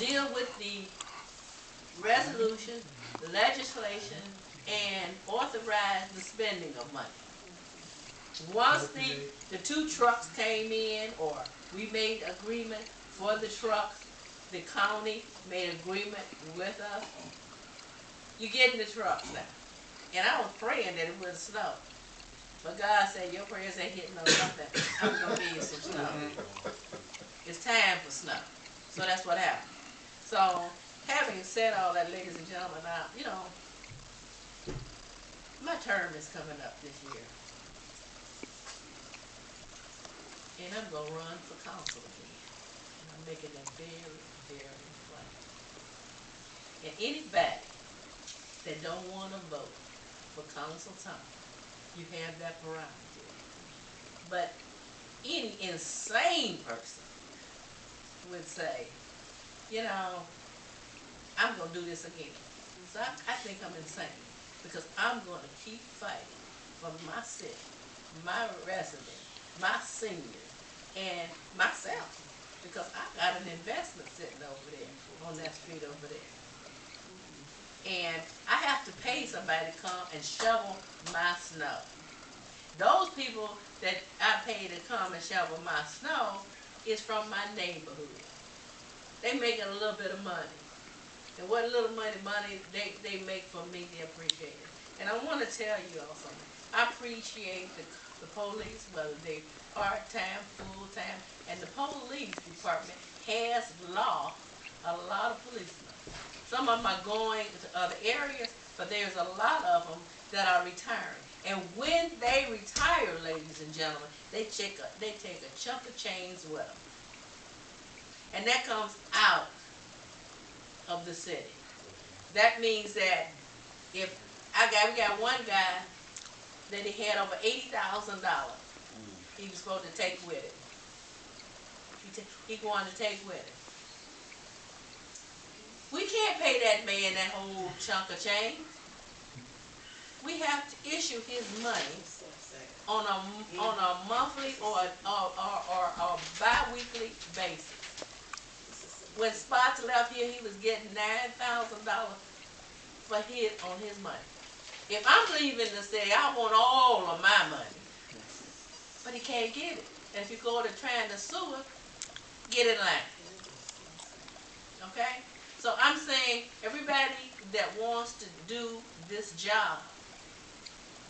deal with the resolution, legislation, and authorize the spending of money. Once the two trucks came in, or we made agreement for the trucks, the county made agreement with us, you're getting the trucks now. And I was praying that it would snow. But God said, your prayers ain't hitting on nothing. I'm going to give you some snow. It's time for snow. So that's what happened. So, having said all that, ladies and gentlemen, my term is coming up this year. And I'm going to run for council again. And I'm making that very, very plain. And anybody that don't want to vote for council time, you have that prerogative. But any insane person would say, you know, I'm going to do this again. So I think I'm insane, because I'm going to keep fighting for my city, my residents, my seniors, and myself, because I got an investment sitting over there on that street over there. And I have to pay somebody to come and shovel my snow. Those people that I pay to come and shovel my snow is from my neighborhood. They making a little bit of money. And what little money they make for me, they appreciate it. And I want to tell you all something. I appreciate the police, whether they part-time, full-time, and the police department has lost a lot of policemen. Some of them are going to other areas, but there's a lot of them that are retiring. And when they retire, ladies and gentlemen, they take a chunk of change with them. And that comes out of the city. That means that if we got one guy that he had over $80,000 he was supposed to take with him. He going to take with him. We can't pay that man that whole chunk of change. We have to issue his money on a monthly or bi-weekly basis. When Spots left here, he was getting $9,000 on his money. If I'm leaving the city, I want all of my money, but he can't get it. And if you go to trying to sue him, get in line. Okay? So I'm saying, everybody that wants to do this job,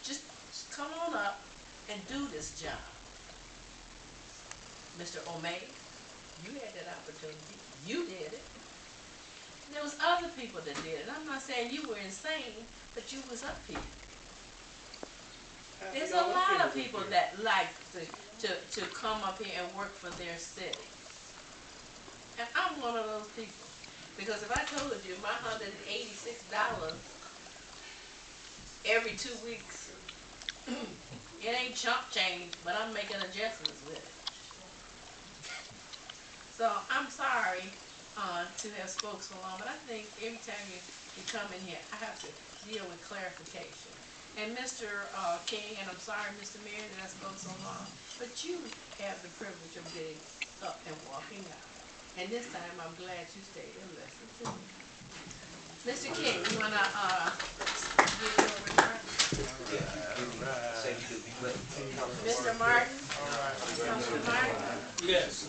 just come on up and do this job. Mr. O'May, you had that opportunity. You did it. And there was other people that did it. I'm not saying you were insane, but you was up here. There's a lot of people that like to come up here and work for their city. And I'm one of those people. Because if I told you my $186 every 2 weeks, it ain't chump change, but I'm making adjustments with it. So I'm sorry to have spoke so long, but I think every time you come in here, I have to deal with clarification. And Mr. King, and I'm sorry, Mr. Mayor, that I spoke so long, but you have the privilege of getting up and walking out. And this time, I'm glad you stayed and listened to me. Mr. King, you want to give your remarks? Mr. Martin? Mr. Martin? Yes.